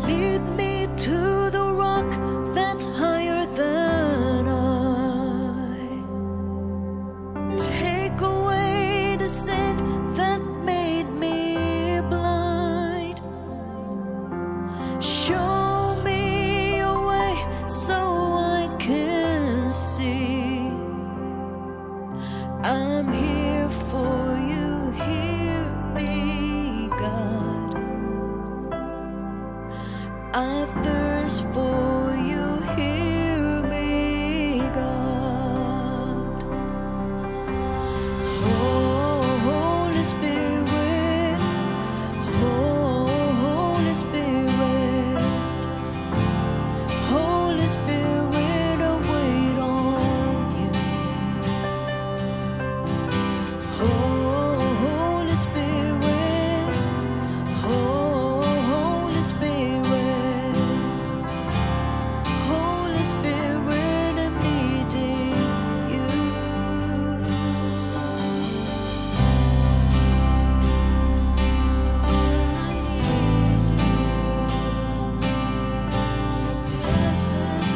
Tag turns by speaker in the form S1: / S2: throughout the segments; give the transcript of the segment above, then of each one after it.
S1: Lead me to the rock that's higher than I. Take away the sin that made me blind. Show me your way so I can see. I'm here for you, hear me, God. I thirst for you, hear me, God. Oh, Holy Spirit, oh, Holy Spirit, Holy Spirit, I wait on you. Oh, Holy Spirit, oh, Holy Spirit, Holy Spirit, I'm needing you. I need you. Yes, as a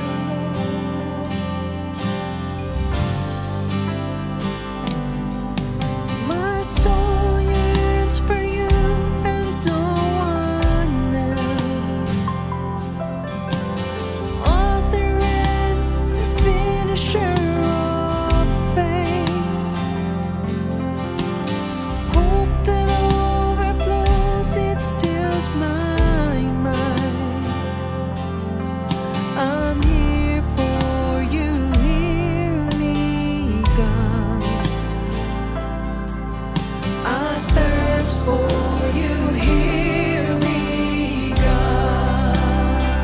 S1: my soul yearns for you and no one else. Author and the finisher of faith, hope that overflows, it stills my mind. I'm here for you, hear me, God. I thirst for you, hear me, God.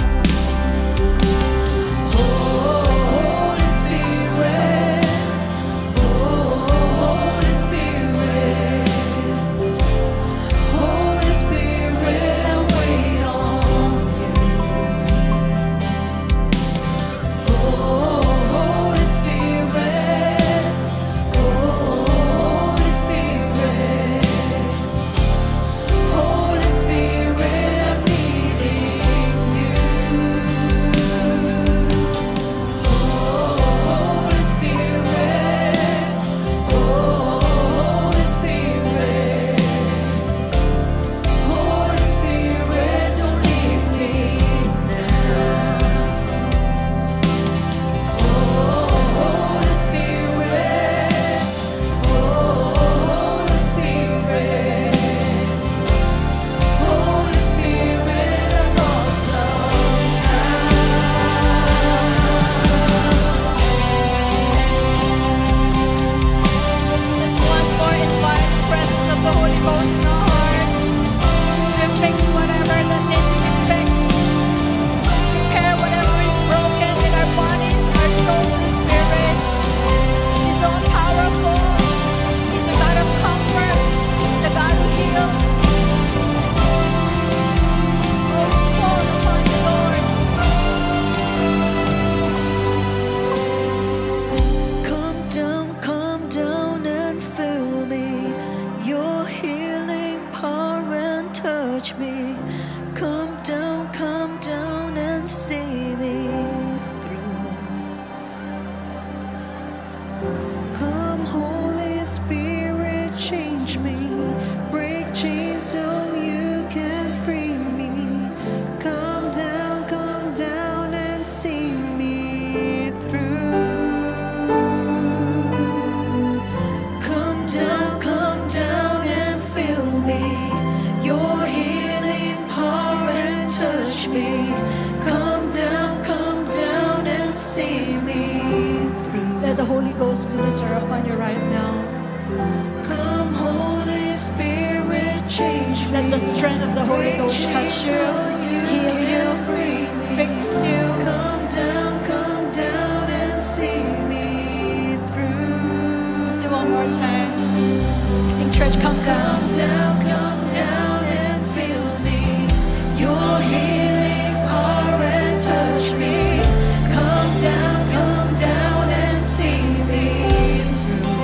S1: Oh, Holy Spirit, oh, Holy Spirit, Holy Spirit, I wait on you. Oh, Holy Spirit, oh, Holy Spirit, Holy Spirit, I'm needing you. Oh, Holy Spirit, oh, Holy Spirit, Holy Spirit, don't leave me now. Oh, Holy Spirit, oh, Holy Spirit, Holy Spirit, I'm awesome
S2: Let's once more invite the presence of the Holy Ghost in our hearts. And fix whatever that needs to be fixed. Repair whatever is broken in our bodies, our souls, and spirits. He's all powerful. He's a God of comfort, the God who heals. Oh, we call upon you, Lord.
S1: Come down and fill me. Your healing power and touch me. Come down and see me through. Come, Holy Spirit, change me. Break chains so you can free me. Come down and see me through. Come down and fill me. Your healing power and touch me. Come down and see me through.
S2: Let the Holy Ghost minister upon you right now.
S1: Come, Holy Spirit, change me.
S2: Let the strength of the Holy Ghost touch you, heal you, fix you.
S1: Come down and see me through.
S2: Sing one more time. Sing, church, come down.
S1: Come down and fill me. Your healing power and touch me. Come down and see me through.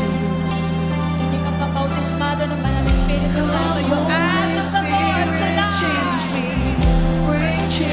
S2: Hindi ka pa bautismado ng Banal na Espiritu Santo. You ask of the Lord tonight.
S1: Change me, bring change.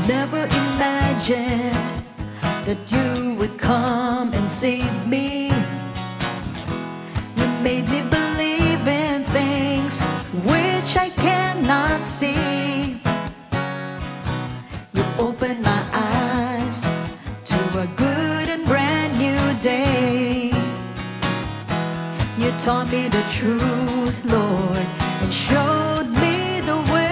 S1: Never imagined that you would come and save me. You made me believe in things which I cannot see. You opened my eyes to a good and brand new day. You taught me the truth, Lord, and showed me the way.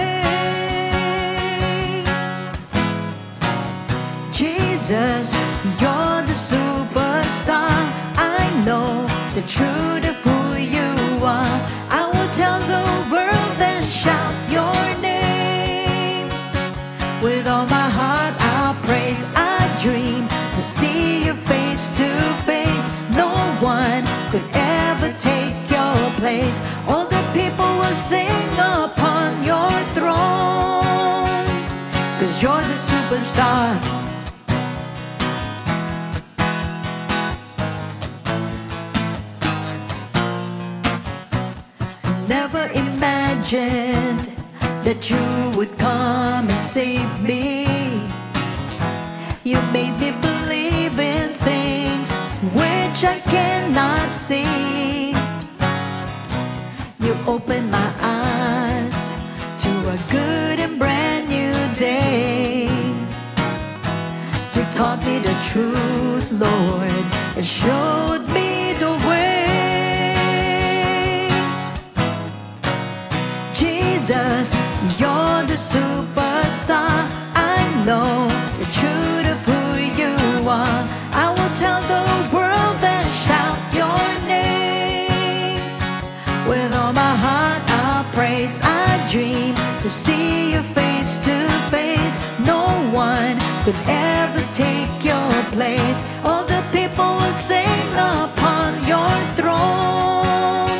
S1: Jesus, you're the superstar. I know the truth of who you are. I will tell the world and shout your name. With all my heart I'll praise. I dream to see your face to face. No one could ever take your place. All the people will sing upon your throne, 'cause you're the superstar. Never imagined that you would come and save me. You made me believe in things which I cannot see. You opened my eyes to a good and brand new day. You taught me the truth, Lord, and showed me the way. Jesus, you're the superstar. I know the truth of who you are. I will tell the world and shout your name. With all my heart I'll praise. I dream to see your face to face. No one could ever take your place. All the people will sing upon your throne,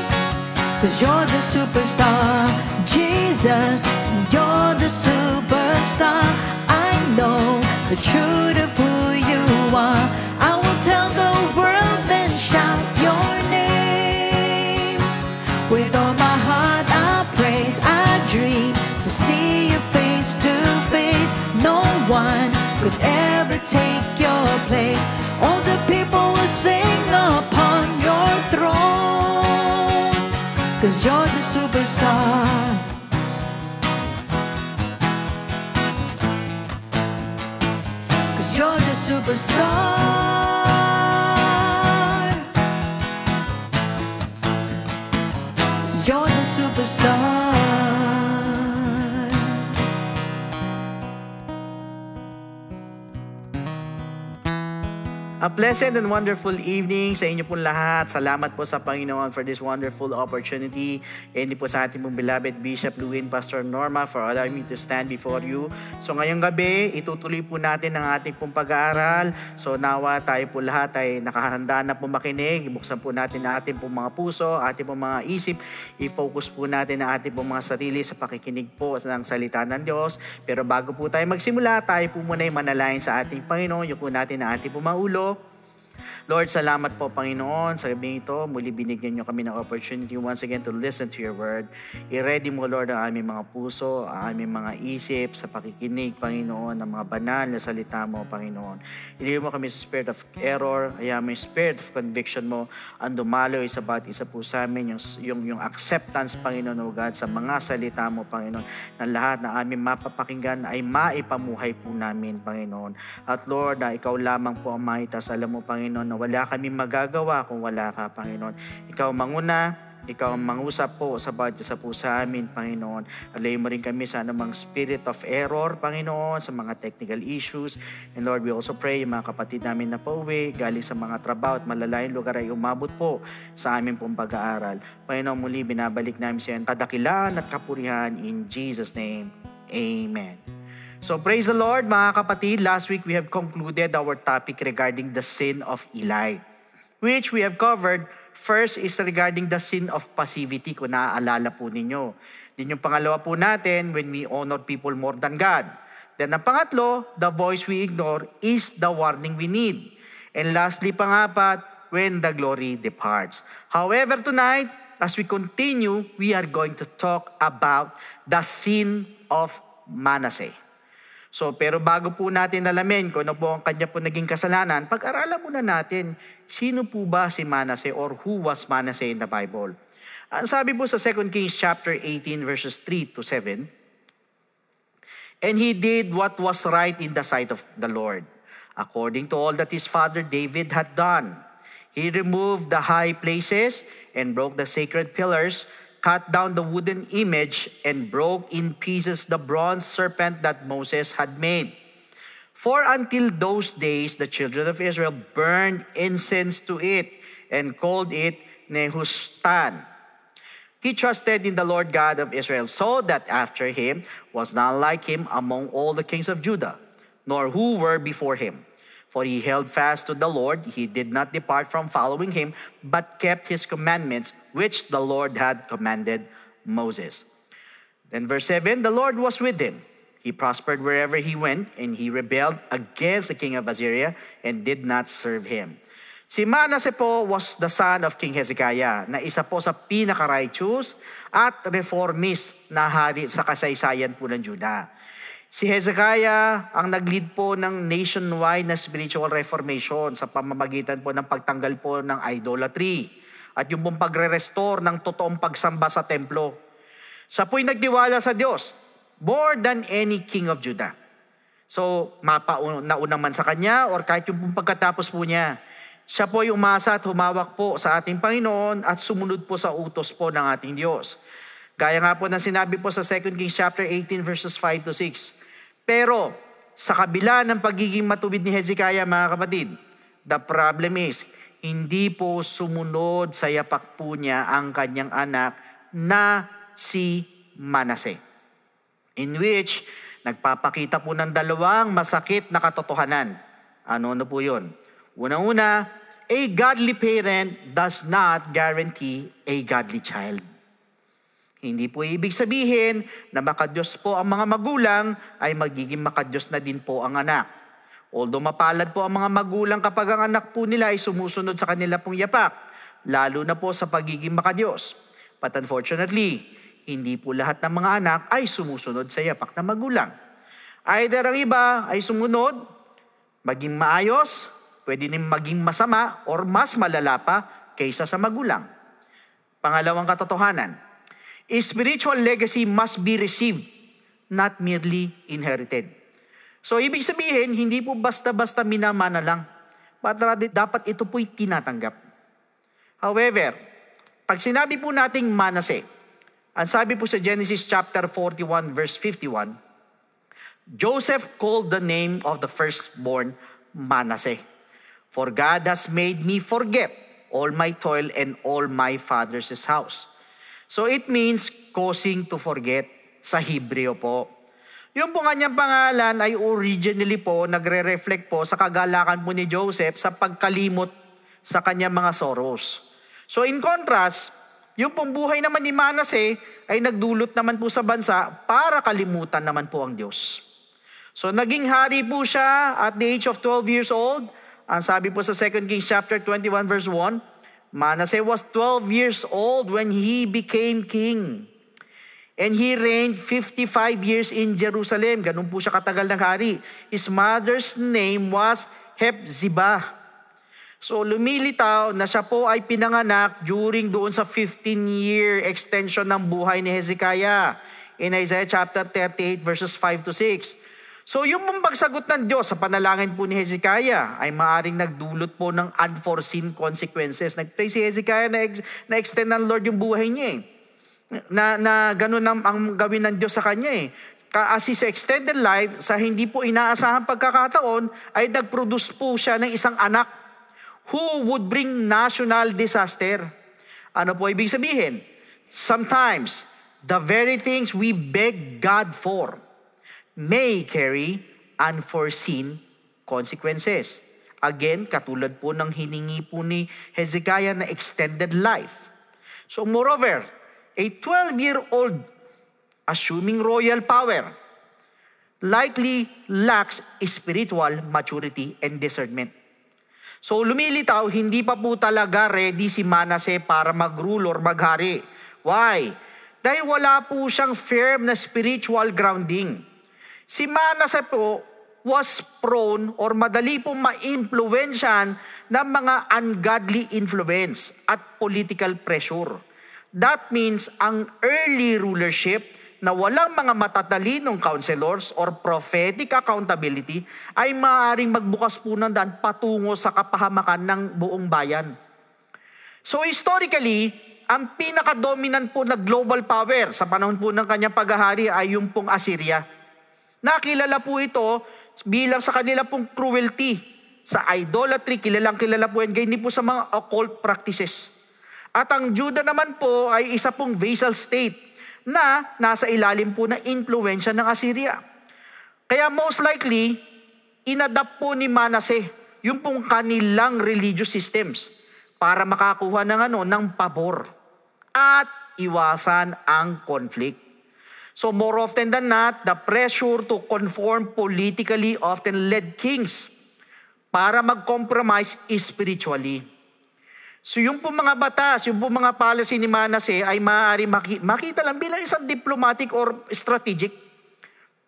S1: 'cause you're the superstar. Jesus, you're the superstar. I know the truth of who you are. I will tell the world and shout your name. With all my heart I'll praise. I dream to see your face to face. No one could ever take your place. All the people will sing upon your throne, 'cause you're the superstar. 'Cause you're the superstar. You're the superstar.
S3: A pleasant and wonderful evening sa inyo pong lahat. Salamat po sa Panginoon for this wonderful opportunity. And po sa ating pong beloved Bishop Luwin, Pastor Norma, for allowing me to stand before you. So ngayong gabi, itutuloy po natin ang ating pong pag-aaral. So nawa tayo po lahat ay nakahanda na po makinig. Ibuksan po natin ang ating pong mga puso, ating pong mga isip. I-focus po natin ang ating pong mga sarili sa pakikinig po ng salita ng Diyos. Pero bago po tayo magsimula, tayo po muna ay manalangin sa ating Panginoon. Yuko natin ang ating pong maulo. Lord, salamat po Panginoon sa gabi ito. Muli binigyan niyo kami ng opportunity once again to listen to your word. I-ready mo Lord ang aming mga puso, ang aming mga isip sa pakikinig Panginoon, ng mga banal na salita mo Panginoon. Iliw mo kami sa spirit of error, kaya may spirit of conviction mo ang dumaloy sa bawat isa po sa amin, yung acceptance Panginoon o God sa mga salita mo Panginoon, na lahat na aming mapapakinggan ay maipamuhay po namin Panginoon. At Lord, na ikaw lamang po ang maitas. Alam mo Panginoon na wala kami magagawa kung wala ka, Panginoon. Ikaw manguna, ikaw ang mangusap po sa bawat isa po sa amin, Panginoon. Alayin mo rin kami sa anumang spirit of error, Panginoon, sa mga technical issues. And Lord, we also pray yung mga kapatid namin na pauwi, galing sa mga trabaho at malalayong lugar ay umabot po sa amin pong pag-aaral. Panginoon, muli binabalik namin sa iyo ang kadakilaan at kapurihan in Jesus' name. Amen. So praise the Lord mga kapatid. Last week we have concluded our topic regarding the sin of Eli, which we have covered. First is regarding the sin of passivity, kung naaalala po ninyo. Then yung pangalawa po natin, when we honor people more than God. Then ang pangatlo, the voice we ignore is the warning we need. And lastly, pangapat, when the glory departs. However, tonight, as we continue, we are going to talk about the sin of Manasseh. So, pero bago po natin alamin kung ano po ang kanya po naging kasalanan, pag-aralan muna natin, sino po ba si Manasseh or who was Manasseh in the Bible? Ang sabi po sa 2 Kings chapter 18 verses 3 to 7, "And he did what was right in the sight of the Lord, according to all that his father David had done. He removed the high places and broke the sacred pillars, cut down the wooden image, and broke in pieces the bronze serpent that Moses had made. For until those days the children of Israel burned incense to it and called it Nehushtan. He trusted in the Lord God of Israel, so that after him was none like him among all the kings of Judah, nor who were before him. For he held fast to the Lord, he did not depart from following him, but kept his commandments, which the Lord had commanded Moses." Then verse 7, "The Lord was with him. He prospered wherever he went, and he rebelled against the king of Assyria and did not serve him." Si Manasseh po was the son of King Hezekiah, na isa po sa pinaka-righteous at reformist na hari sa kasaysayan po ng Judah. Si Hezekiah ang nag-lead po ng nationwide na spiritual reformation sa pamamagitan po ng pagtanggal po ng idolatry at yung pong pagre-restore ng totoong pagsamba sa templo. Siya po'y nagtiwala sa Diyos more than any king of Judah. So, nauna man sa kanya or kahit yung pong pagkatapos po niya, siya po'y umasa at humawak po sa ating Panginoon at sumunod po sa utos po ng ating Diyos. Gaya nga po ng sinabi po sa 2 Kings chapter 18 verses 5 to 6. Pero sa kabila ng pagiging matuwid ni Hezekiah, mga kapatid, the problem is, hindi po sumunod sa yapak po niya ang kanyang anak na si Manasseh. In which, nagpapakita po ng dalawang masakit na katotohanan. Ano po yun? Unang-una, a godly parent does not guarantee a godly child. Hindi po ibig sabihin na makadiyos po ang mga magulang ay magiging makadiyos na din po ang anak. Although mapalad po ang mga magulang kapag ang anak po nila ay sumusunod sa kanila pong yapak, lalo na po sa pagiging makadiyos. But unfortunately, hindi po lahat ng mga anak ay sumusunod sa yapak ng magulang. Either ang iba ay sumunod, maging maayos, pwede din maging masama, or mas malala pa kaysa sa magulang. Pangalawang katotohanan, spiritual legacy must be received, not merely inherited. So, ibig sabihin, hindi po basta-basta minamana lang. But rather, dapat ito po'y tinatanggap. However, pag sinabi po nating Manasseh, ang sabi po sa Genesis chapter 41 verse 51, Joseph called the name of the firstborn Manasseh. For God has made me forget all my toil and all my father's house. So it means causing to forget sa Hebreo po. Yung po kanyang pangalan ay originally po nagre-reflect po sa kagalakan po ni Joseph sa pagkalimot sa kanyang mga sorrows. So in contrast, yung pong buhay naman ni Manasseh ay nagdulot naman po sa bansa para kalimutan naman po ang Diyos. So naging hari po siya at the age of 12 years old. Ang sabi po sa 2 Kings chapter 21 verse 1, Manasseh was 12 years old when he became king. And he reigned 55 years in Jerusalem. Ganun po siya katagal ng hari. His mother's name was Hephzibah. So lumilitaw na siya po ay pinanganak during doon sa 15-year extension ng buhay ni Hezekiah in Isaiah chapter 38 verses 5 to 6. So yung pagsagot ng Diyos sa panalangin po ni Hezekiah ay maaring nagdulot po ng unforeseen consequences. Nag-pray si Hezekiah na extend ng Lord yung buhay niya eh. Na ganun ang gawin ng Diyos sa kanya eh. As his extended life, sa hindi po inaasahang pagkakataon, ay nag-produce po siya ng isang anak who would bring national disaster. Ano po ibig sabihin? Sometimes, the very things we beg God for may carry unforeseen consequences. Again, katulad po ng hiningi po ni Hezekiah na extended life. So moreover, a 12-year-old assuming royal power likely lacks spiritual maturity and discernment. So lumilitaw, hindi pa po talaga ready si Manasseh para mag-rule or maghari. Why? Dahil wala po siyang firm na spiritual grounding. Si Manasseh po was prone or madali pong ma-influensyan ng mga ungodly influence at political pressure. That means ang early rulership na walang mga matatalinong counselors or prophetic accountability ay maaaring magbukas po ng daan patungo sa kapahamakan ng buong bayan. So historically, ang pinaka-dominant po na global power sa panahon po ng kanyang paghahari ay yung pong Assyria. Nakilala po ito bilang sa kanila pong cruelty, sa idolatry, kilala po yan, ganyan po sa mga occult practices. At ang Judah naman po ay isa pong vassal state na nasa ilalim po na influensya ng Assyria. Kaya most likely, inadapt po ni Manasseh yung pong kanilang religious systems para makakuha ng pabor at iwasan ang conflict. So more often than not, the pressure to conform politically often led kings para mag-compromise spiritually. So yung po mga batas, yung po mga policy ni Manasseh ay maaari makita lang bilang isang diplomatic or strategic.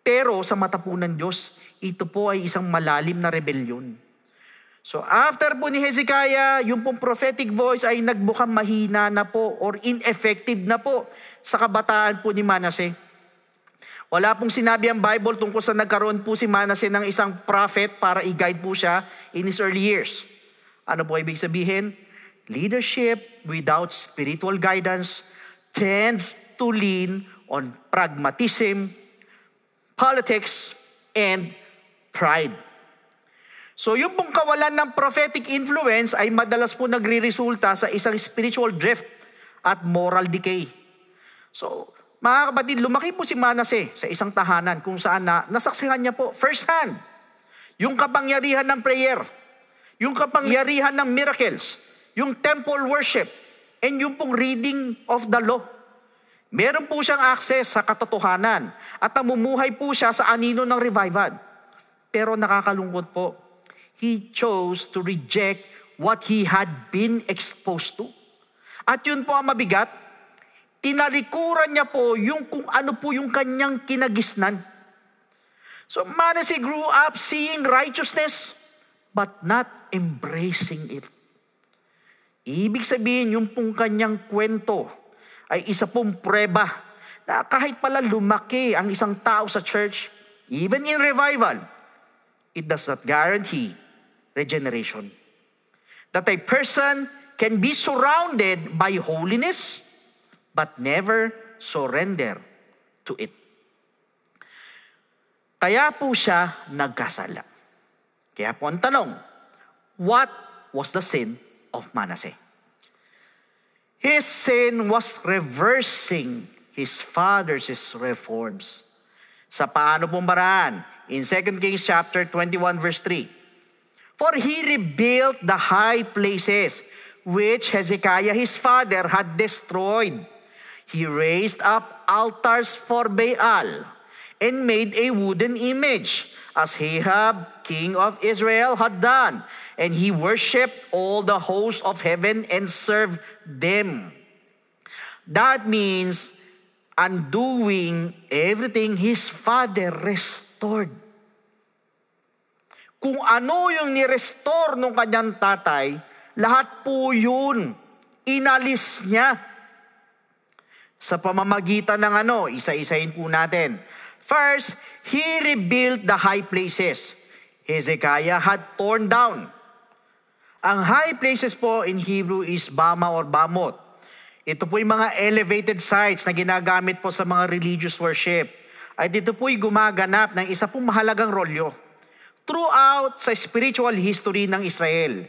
S3: Pero sa mata po ng Diyos, ito po ay isang malalim na rebellion. So after po ni Hezekiah, yung pong prophetic voice ay nagbukang mahina na po or ineffective na po sa kabataan po ni Manasseh. Wala pong sinabi ang Bible tungkol sa nagkaroon po si Manasseh ng isang prophet para i-guide po siya in his early years. Ano po ibig sabihin? Leadership without spiritual guidance tends to lean on pragmatism, politics, and pride. So yung pong kawalan ng prophetic influence ay madalas po nagre-resulta sa isang spiritual drift at moral decay. So mga kapatid, lumaki po si Manasseh sa isang tahanan kung saan nasaksihan niya po first hand yung kapangyarihan ng prayer, yung kapangyarihan ng miracles, yung temple worship, and yung pong reading of the law. Meron po siyang access sa katotohanan at namumuhay po siya sa anino ng revival. Pero nakakalungkot po, he chose to reject what he had been exposed to. At yun po ang mabigat, tinalikuran niya po yung kung ano po yung kanyang kinagisnan. So Manasseh grew up seeing righteousness but not embracing it. Ibig sabihin yung pong kanyang kwento ay isa pong prueba na kahit pala lumaki ang isang tao sa church, even in revival, it does not guarantee regeneration. That a person can be surrounded by holiness but never surrender to it. Kaya po siya nagkasala. Kaya po ang tanong, what was the sin of Manasseh? His sin was reversing his father's reforms. Sa paano pong paraan? In 2 Kings chapter 21 verse 3. For he rebuilt the high places which Hezekiah his father had destroyed. He raised up altars for Baal and made a wooden image, as Ahab, king of Israel, had done. And he worshipped all the hosts of heaven and served them. That means undoing everything his father restored. Kung ano yung ni-restore ng kanyang tatay, lahat po yun, inalis niya. Sa pamamagitan ng isa-isahin po natin. First, he rebuilt the high places Hezekiah had torn down. Ang high places po in Hebrew is Bama or Bamot. Ito po yung mga elevated sites na ginagamit po sa mga religious worship. Ay dito po'y gumaganap ng isa pong mahalagang rolyo throughout sa spiritual history ng Israel.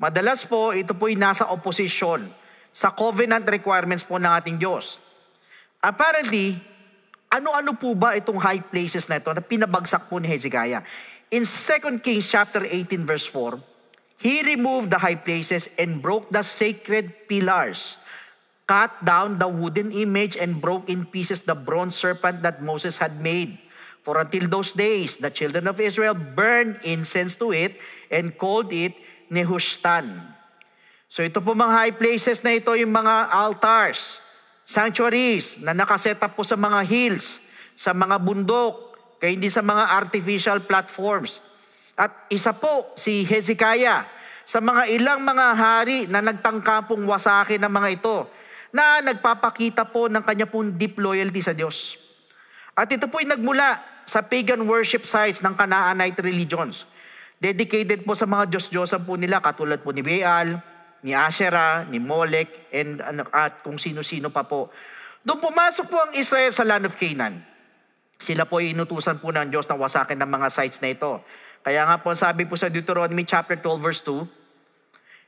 S3: Madalas po, ito po'y nasa opposition sa covenant requirements po ng ating Diyos. Apparently, ano-ano po ba itong high places na ito na pinabagsak po ni Hezekiah? In 2 Kings chapter 18 verse 4, he removed the high places and broke the sacred pillars, cut down the wooden image and broke in pieces the bronze serpent that Moses had made. For until those days, the children of Israel burned incense to it and called it Nehushtan. So ito po mga high places na ito, yung mga altars, sanctuaries na nakaset up po sa mga hills, sa mga bundok, kaya hindi sa mga artificial platforms. At isa po si Hezekiah sa mga ilang mga hari na nagtangka pong wasakin ng mga ito na nagpapakita po ng kanya pong deep loyalty sa Diyos. At ito po'y nagmula sa pagan worship sites ng Canaanite religions. Dedicated po sa mga Diyos-Diyosan po nila katulad po ni Baal, ni Asherah, ni Molech, at kung sino-sino pa po. Doon pumasok po ang Israel sa land of Canaan. Sila po ay inutusan po ng Diyos na wasakin ng mga sites na ito. Kaya nga po sabi po sa Deuteronomy chapter 12 verse 2,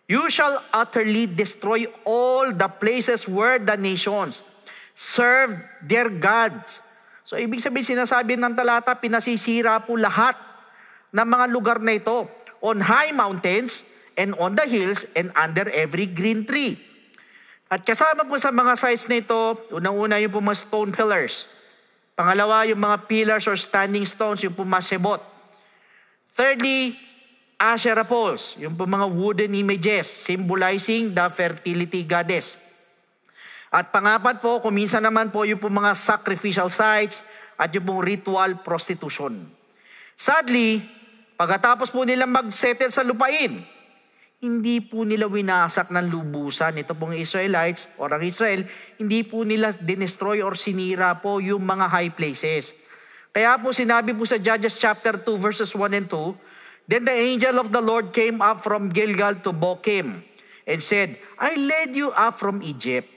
S3: "You shall utterly destroy all the places where the nations serve their gods." So ibig sabihin sinasabi ng talata, pinasisira po lahat ng mga lugar na ito on high mountains and on the hills and under every green tree. At kasama po sa mga sites na ito, unang-una yung po mga stone pillars. Pangalawa, yung mga pillars or standing stones, yung po masebot. Thirdly, Asherah poles, yung po mga wooden images symbolizing the fertility goddess. At pangapat po, kuminsan naman po yung po mga sacrificial sites at yung pong ritual prostitution. Sadly, pagkatapos po nilang mag-settle sa lupain, hindi po nila winasak ng lubusan. Ito pong Israelites or ang Israel, hindi po nila dinestroy or sinira po yung mga high places. Kaya po sinabi po sa Judges chapter 2 verses 1 and 2, "Then the angel of the Lord came up from Gilgal to Bochim and said, I led you up from Egypt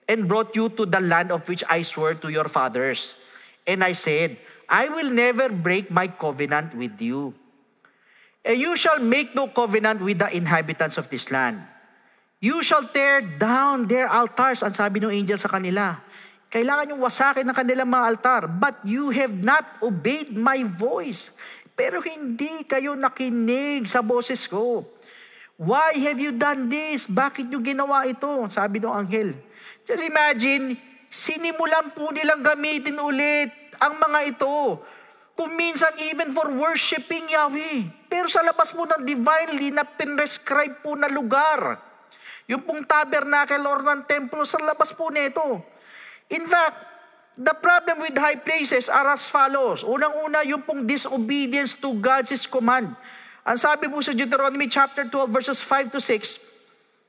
S3: and brought you to the land of which I swore to your fathers. And I said, I will never break my covenant with you. And you shall make no covenant with the inhabitants of this land. You shall tear down their altars." Ang sabi ng angel sa kanila, kailangan yung wasakin ng kanilang mga altar. "But you have not obeyed my voice." Pero hindi kayo nakinig sa boses ko. "Why have you done this?" Bakit nyo ginawa ito? Sabi ng anghel. Just imagine, sinimulan po nilang gamitin ulit ang mga ito. Kung minsan even for worshiping Yahweh. Pero sa labas po ng divinely na pinrescribe po na lugar. Yung pong tabernacle or ng templo sa labas po nito. In fact, the problem with high places are as follows. Unang-una, yung pong disobedience to God's command. Ang sabi po sa Deuteronomy chapter 12 verses 5 to 6,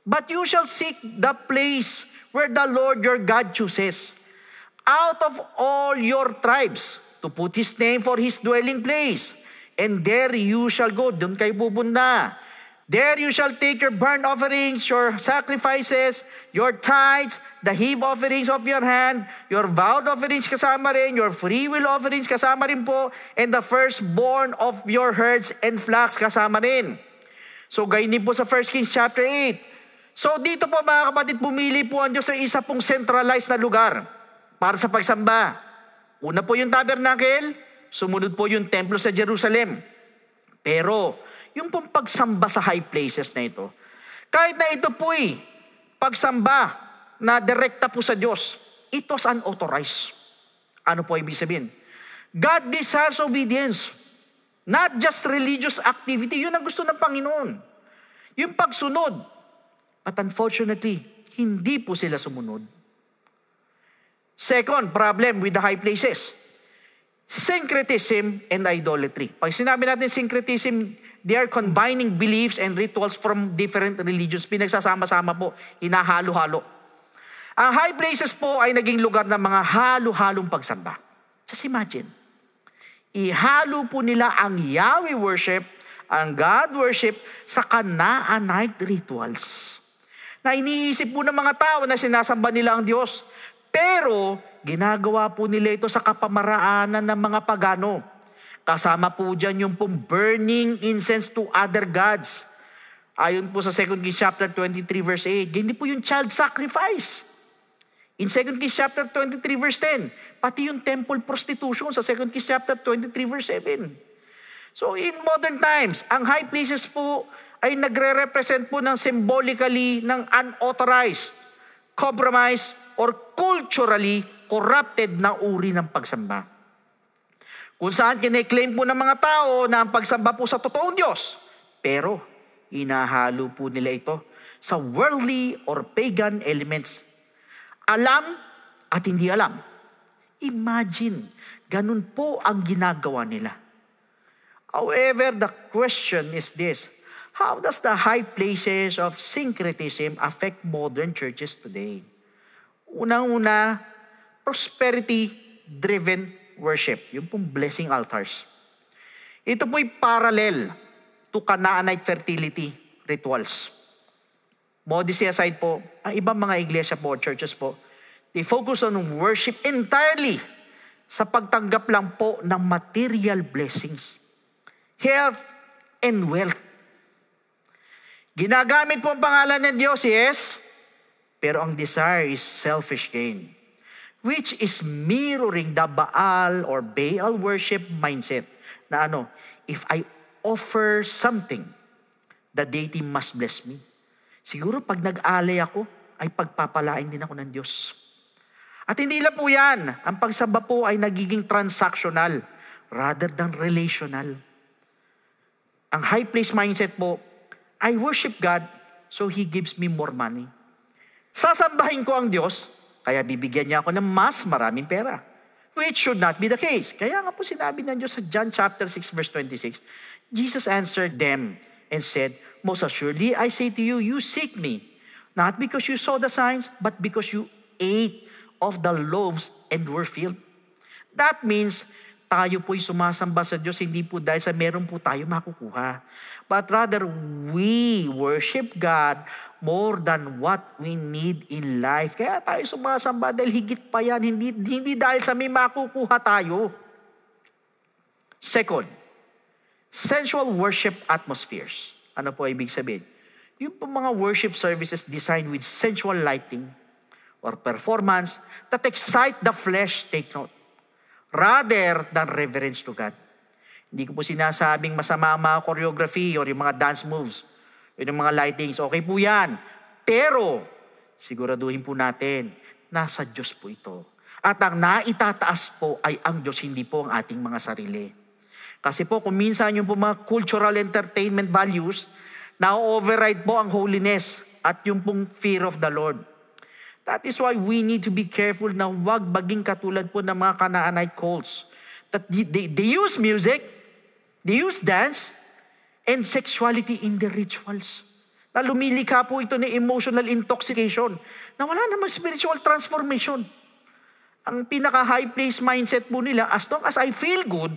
S3: "But you shall seek the place where the Lord your God chooses, out of all your tribes, to put His name for His dwelling place. And there you shall go." Doon kayo pupunta. "There you shall take your burnt offerings, your sacrifices, your tithes, the heave offerings of your hand, your vowed offerings kasama rin, your free will offerings kasama rin po, and the firstborn of your herds and flocks kasama rin." So gayon din po sa 1 Kings chapter 8. So dito po mga kapatid, pumili po ang Diyos sa isa pong centralized na lugar para sa pagsamba. Una po yung tabernacle, sumunod po yung templo sa Jerusalem. Pero yung pong pagsamba sa high places na ito, kahit na ito po'y pagsamba na direkta po sa Diyos, it was unauthorized. Ano po ibig sabihin? God desires obedience, not just religious activity. Yun ang gusto ng Panginoon. Yung pagsunod. But unfortunately, hindi po sila sumunod. Second problem with the high places, syncretism and idolatry. Pag sinabi natin syncretism, they are combining beliefs and rituals from different religions. Pinagsasama-sama po, hinahalo-halo. Ang high places po ay naging lugar ng mga halo-halong pagsamba. Just imagine, ihalo po nila ang Yahweh worship, ang God worship sa Canaanite rituals. Na iniisip po ng mga tao na sinasamba nila ang Diyos. Pero ginagawa po nila ito sa kapamaraanan ng mga pagano. Kasama po dyan yung pong burning incense to other gods. Ayon po sa 2 Kings chapter 23 verse 8, hindi po yung child sacrifice. In 2 Kings chapter 23 verse 10, pati yung temple prostitution sa 2 Kings chapter 23 verse 7. So in modern times, ang high places po ay nagre-represent po ng symbolically ng unauthorized, compromised, or culturally corrupted na uri ng pagsamba. Kung saan kine-claim po ng mga tao na ang pagsamba po sa totoong Diyos, pero inahalo po nila ito sa worldly or pagan elements. Alam at hindi alam. Imagine, Ganun po ang ginagawa nila. However, the question is this: how does the high places of syncretism affect modern churches today? Unang-una, prosperity-driven worship, yung pong blessing altars. Ito po'y parallel to Canaanite fertility rituals. Modesty aside po, ang ibang mga iglesia po, churches po, they focus on worship entirely sa pagtanggap lang po ng material blessings, health, and wealth. Ginagamit po ang pangalan ng Diyos, yes, pero ang desire is selfish gain, which is mirroring the Baal or Baal worship mindset na if I offer something, the deity must bless me. Siguro pag nag-alay ako, ay pagpapalain din ako ng Diyos. At hindi lang po yan. Ang pagsamba po ay nagiging transactional rather than relational. Ang high place mindset po, I worship God so He gives me more money. Sasambahin ko ang Diyos, kaya bibigyan niya ako ng mas maraming pera. Which should not be the case. Kaya nga po sinabi ng Diyos sa John chapter 6 verse 26, Jesus answered them and said, most assuredly I say to you, you seek me, not because you saw the signs, but because you ate of the loaves and were filled. That means, tayo po'y sumasamba sa Diyos, hindi po dahil sa meron po tayo makukuha. But rather, we worship God more than what we need in life. Kaya tayo sumasamba dahil higit pa yan, hindi dahil sa may makukuha tayo. Second, sensual worship atmospheres. Ano po ibig sabihin? Yung po mga worship services designed with sensual lighting or performance that excite the flesh, take note, rather than reverence to God. Hindi ko po sinasabing masama ang mga choreography or yung mga dance moves, yung mga lightings. Okay po yan. Pero, siguraduhin po natin, nasa Diyos po ito. At ang naitataas po ay ang Diyos, hindi po ang ating mga sarili. Kasi po, kung minsan yung po mga cultural entertainment values, na-override po ang holiness at yung pong fear of the Lord. That is why we need to be careful na huwag maging katulad po ng mga Canaanite cults. That they use music, they use dance, and sexuality in the rituals. Na lumilikha po ito ng emotional intoxication na wala namang spiritual transformation. Ang pinaka-high place mindset po nila, as long as I feel good,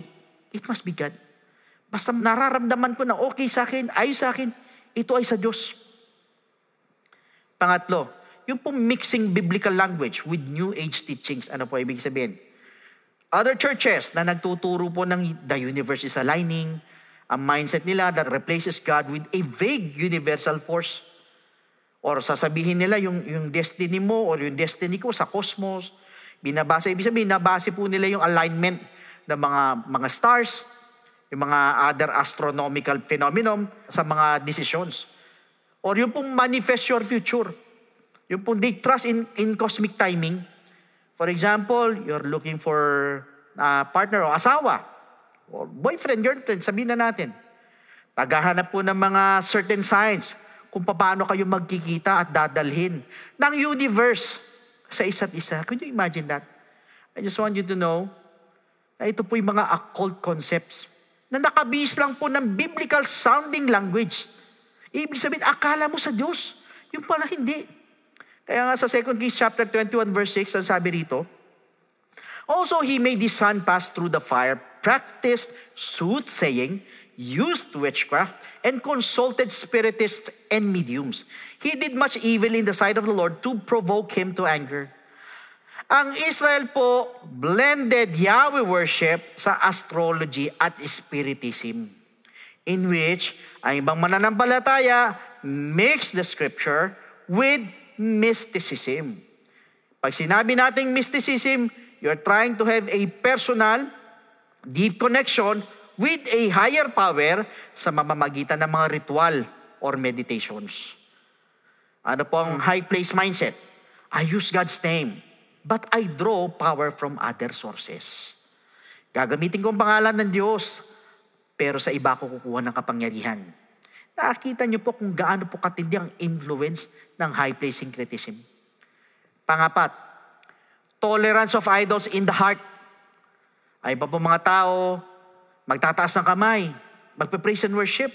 S3: it must be God. Basta nararamdaman ko na okay sa akin, ayos sa akin, ito ay sa Diyos. Pangatlo, yung pong mixing biblical language with New Age teachings. Ano po ibig sabihin? Other churches na nagtuturo po ng the universe is aligning, ang mindset nila that replaces God with a vague universal force. Or sasabihin nila yung destiny mo or yung destiny ko sa cosmos. Ibig sabihin, nabase po nila yung alignment ng mga stars, yung mga other astronomical phenomenon sa mga decisions. Or yung pong manifest your future. Yung pong they trust in cosmic timing. For example, you're looking for a partner o asawa, or boyfriend, girlfriend, sabihin na natin. Tagahanap po ng mga certain signs kung paano kayo magkikita at dadalhin ng universe sa isa't isa. Can you imagine that? I just want you to know na ito po yung mga occult concepts na nakabihis lang po ng biblical sounding language. Ibig sabihin, akala mo sa Diyos. Yung pala hindi. Kaya nga sa 2 Kings chapter 21 verse 6, ang sabi rito, also he made his son pass through the fire, practiced soothsaying, used witchcraft, and consulted spiritists and mediums. He did much evil in the sight of the Lord to provoke him to anger. Ang Israel po blended Yahweh worship sa astrology at spiritism, in which ang ibang mananampalataya mix the scripture with mysticism. Pag sinabi nating mysticism, you're trying to have a personal, deep connection with a higher power sa mamamagitan ng mga ritual or meditations. Ano po ang high place mindset? I use God's name, but I draw power from other sources. Gagamitin ko ang pangalan ng Diyos, pero sa iba ko kukuha ng kapangyarihan. Nakakita niyo po kung gaano po katindi ang influence ng high place syncretism. Pangapat, tolerance of idols in the heart. Ay iba po mga tao, magtataas ng kamay, magpe-praise and worship,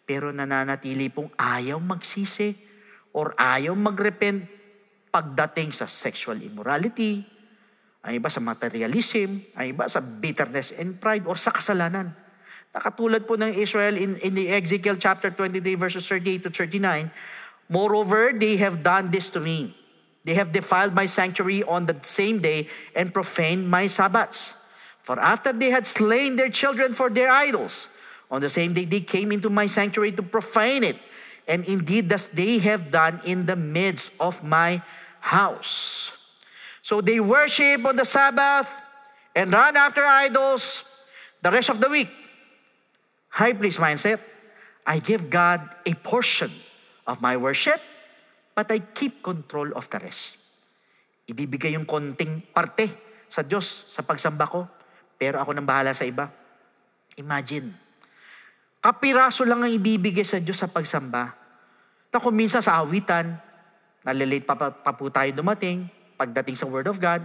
S3: pero nananatili pong ayaw magsisi or ayaw mag-repent pagdating sa sexual immorality, ay iba sa materialism, ay iba sa bitterness and pride or sa kasalanan. Nakatulad po ng Israel in the Ezekiel chapter 23 verses 38 to 39, moreover, they have done this to me. They have defiled my sanctuary on the same day and profaned my Sabbaths. For after they had slain their children for their idols, on the same day they came into my sanctuary to profane it. And indeed, thus they have done in the midst of my house. So they worship on the Sabbath and run after idols the rest of the week. High priest mindset, I give God a portion of my worship, but I keep control of the rest. Ibibigay yung konting parte sa Diyos sa pagsamba ko, pero ako nang bahala sa iba. Imagine, kapiraso lang ang ibibigay sa Diyos sa pagsamba. Kung minsan sa awitan, nalilate pa po tayo dumating, pagdating sa Word of God,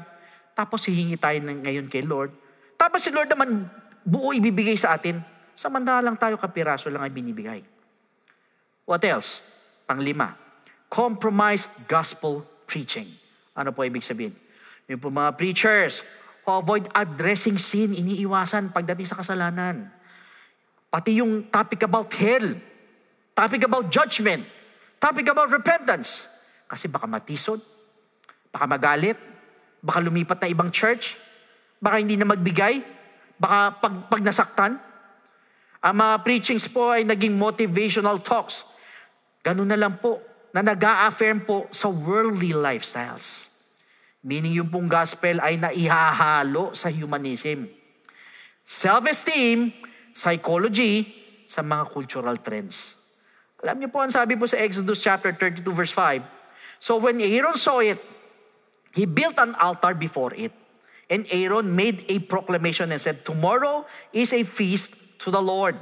S3: tapos hihingi tayo ngayon kay Lord. Tapos si Lord naman buo ibibigay sa atin, samantalang tayo kapiraso lang ang binibigay. What else? Panglima, compromised gospel preaching. Ano po ibig sabihin? Yung po mga preachers who avoid addressing sin, iniiwasan pagdating sa kasalanan. Pati yung topic about hell, topic about judgment, topic about repentance. Kasi baka matisod, baka magalit, baka lumipat na ibang church, baka hindi na magbigay, baka pag nasaktan. Ang mga preachings po ay naging motivational talks. Ganun na lang po, na nag-a-affirm po sa worldly lifestyles. Meaning yung pong gospel ay naihahalo sa humanism. Self-esteem, psychology, sa mga cultural trends. Alam niyo po, ang sabi po sa Exodus chapter 32 verse 5, so when Aaron saw it, he built an altar before it. And Aaron made a proclamation and said, tomorrow is a feast to the Lord.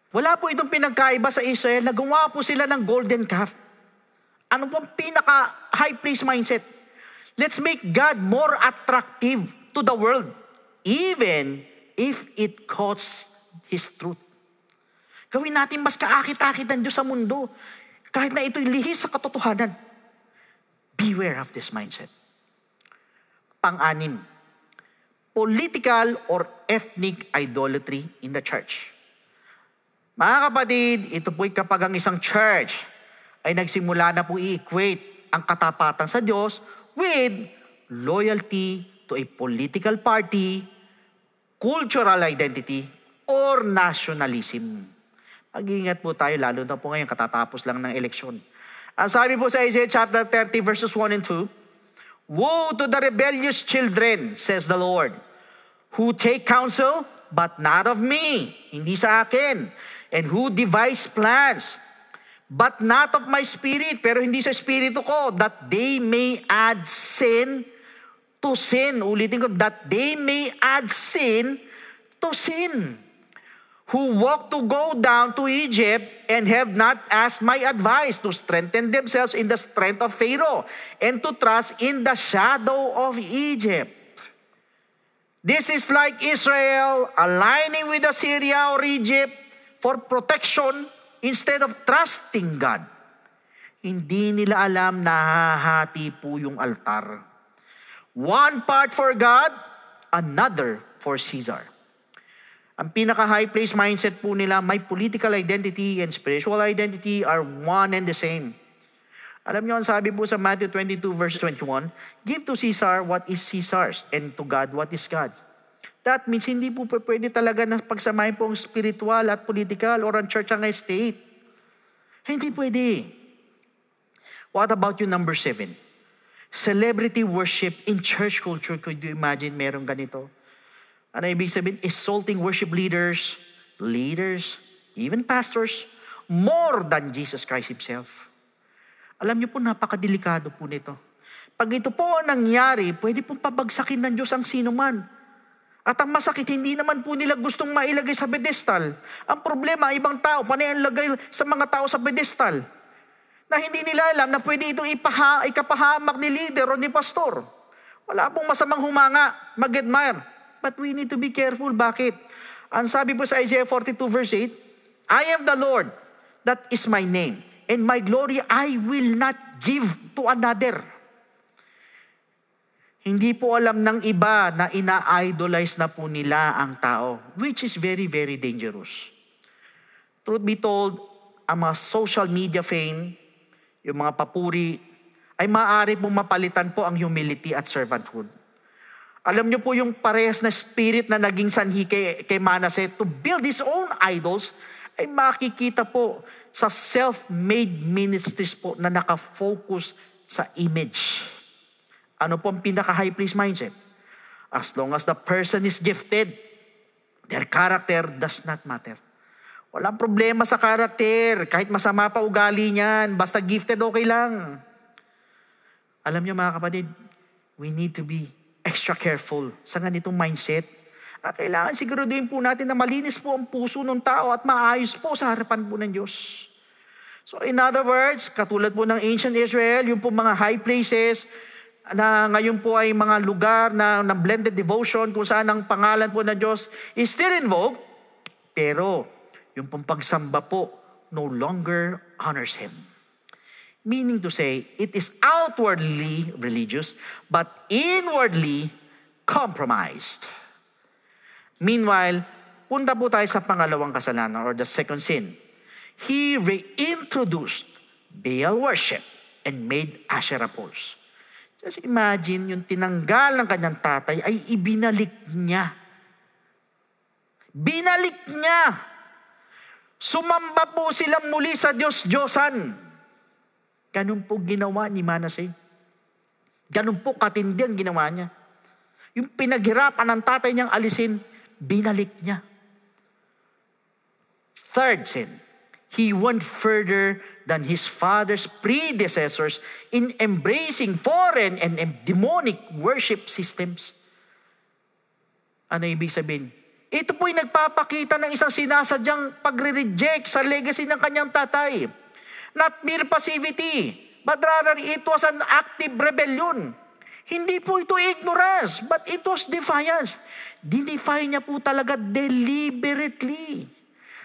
S3: Wala po itong pinagkaiba sa Israel. Nagawa po sila ng golden calf. Ano po ang pinaka-high priest mindset? Let's make God more attractive to the world, even if it costs His truth. Gawin natin mas kaakit-akit ng Diyos sa mundo, kahit na ito'y lihis sa katotohanan. Beware of this mindset. Pang-anim, political or ethnic idolatry in the church. Mga kapatid, ito po'y kapag ang isang church ay nagsimula na po i-equate ang katapatan sa Diyos with loyalty to a political party, cultural identity, or nationalism. Mag-iingat po tayo, lalo na po ngayon, katatapos lang ng eleksyon. Ang sabi po sa Isaiah chapter 30 verses 1 and 2, woe to the rebellious children, says the Lord, who take counsel, but not of me, hindi sa akin, and who devise plans, but not of my spirit, pero hindi sa espiritu ko, that they may add sin to sin. Ulitin ko, that they may add sin to sin. Who walk to go down to Egypt and have not asked my advice, to strengthen themselves in the strength of Pharaoh and to trust in the shadow of Egypt. This is like Israel aligning with Assyria or Egypt for protection instead of trusting God. Hindi nila alam na hahati po yung altar. One part for God, another for Caesar. Ang pinaka-high place mindset po nila, my political identity and spiritual identity are one and the same. Alam niyo, ang sabi po sa Matthew 22 verse 21, give to Caesar what is Caesar's and to God what is God's. That means hindi po pwede talaga na pagsamahin po ang spiritual at political or ang church ang state. Hindi pwede. What about yung number 7? Celebrity worship in church culture. Could you imagine meron ganito? Ano ibig sabihin? Insulting worship leaders, even pastors, more than Jesus Christ Himself. Alam niyo po, napakadelikado po nito. Pag ito po nangyari, pwede pong pabagsakin ng Diyos ang sino man. At ang masakit, hindi naman po nila gustong mailagay sa pedestal. Ang problema, ibang tao, panay ang lagay sa mga tao sa pedestal. Na hindi nila alam na pwede itong ikapahamak ni leader o ni pastor. Wala pong masamang humanga, mag-admire. But we need to be careful. Bakit? Ang sabi po sa Isaiah 42 verse 8, I am the Lord, that is my name, and my glory I will not give to another. Hindi po alam ng iba na ina-idolize na po nila ang tao, which is very, very dangerous. Truth be told, ang mga social media fame, yung mga papuri, ay maaari pong mapalitan po ang humility at servanthood. Alam niyo po yung parehas na spirit na naging sanhi kay Manasseh to build his own idols, ay makikita po sa self-made ministries po na nakafocus sa image. Ano po ang pinaka-high place mindset? As long as the person is gifted, their character does not matter. Walang problema sa karakter, kahit masama pa ugali niyan, basta gifted okay lang. Alam niyo mga kapatid, we need to be extra careful sa ganitong mindset. Kailangan siguraduhin po natin na malinis po ang puso ng tao at maayos po sa harapan po ng Diyos. So in other words, katulad po ng ancient Israel, yung po mga high places na ngayon po ay mga lugar na blended devotion kung saan ang pangalan po ng Diyos is still in vogue, pero yung pong pagsamba po no longer honors Him. Meaning to say, it is outwardly religious, but inwardly compromised. Meanwhile, punta po tayo sa pangalawang kasalanan or the second sin. He reintroduced Baal worship and made Asherah poles. Just imagine, yung tinanggal ng kanyang tatay ay ibinalik niya. Binalik niya. Sumamba po silang muli sa Diyos-Diyosan. Ganun po ginawa ni Manasseh. Ganun po katindi ang ginawa niya. Yung pinaghirapan ng tatay niyang alisin, binalik niya. Third sin, he went further than his father's predecessors in embracing foreign and demonic worship systems. Ano ibig sabihin? Ito po'y nagpapakita ng isang sinasadyang pagre-reject sa legacy ng kanyang tatay. Not mere passivity, but rather it was an active rebellion. Hindi po ito ignorance, but it was defiance. Dinefy niya po talaga deliberately.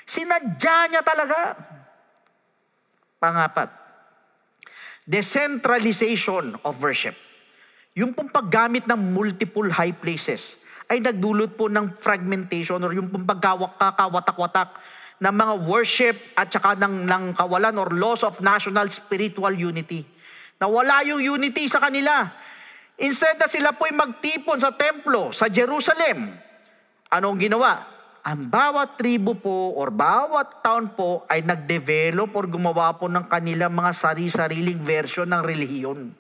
S3: Sinadya niya talaga. Pangapat, decentralization of worship. Yung pong paggamit ng multiple high places ay nagdulot po ng fragmentation or yung pong pagkakawatak-watak ng mga worship at saka ng kawalan or loss of national spiritual unity. Nawala yung unity sa kanila. Instead na sila po'y magtipon sa templo, sa Jerusalem, anong ginawa? Ang bawat tribo po or bawat town po ay nag-develop or gumawa po ng kanilang mga sari-sariling version ng relihiyon.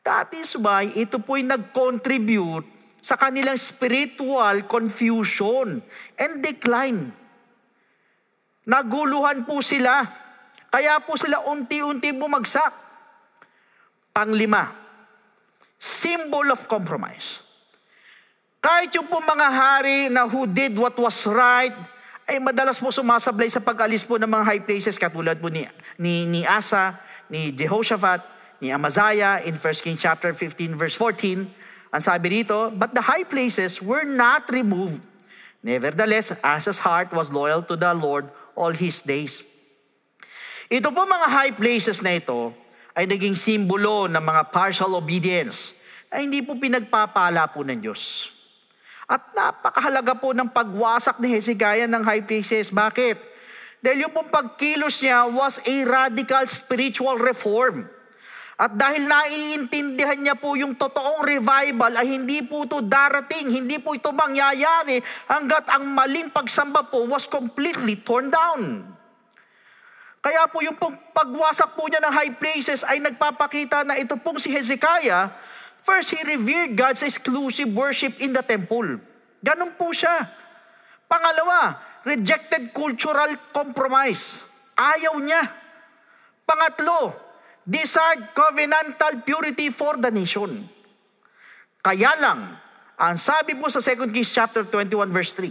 S3: That is why ito po'y nag-contribute sa kanilang spiritual confusion and decline. Naguluhan po sila. Kaya po sila unti-unti bumagsak. Panglima, symbol of compromise. Kahit yung po mga hari na who did what was right, ay madalas po sumasablay sa pag-alis po ng mga high places katulad po ni Asa, ni Jehoshaphat, ni Amaziah in 1 Kings chapter 15 verse 14. Ang sabi dito, but the high places were not removed. Nevertheless, Asa's heart was loyal to the Lord all his days. Ito po mga high places na ito ay naging simbolo ng mga partial obedience na hindi po pinagpapala po ng Diyos. At napakahalaga po ng pagwasak ni Hezekiah ng high places. Bakit? Dahil yung pong pagkilos niya was a radical spiritual reform. At dahil naiintindihan niya po yung totoong revival ay hindi po ito darating, hindi po ito mangyayari hanggat ang maling pagsamba po was completely torn down. Kaya po yung pagwasak po niya ng high places ay nagpapakita na ito pong si Hezekiah, first, he revered God's exclusive worship in the temple. Ganun po siya. Pangalawa, rejected cultural compromise. Ayaw niya. Pangatlo, desired covenantal purity for the nation. Kaya lang, ang sabi po sa 2 Kings chapter 21 verse 3,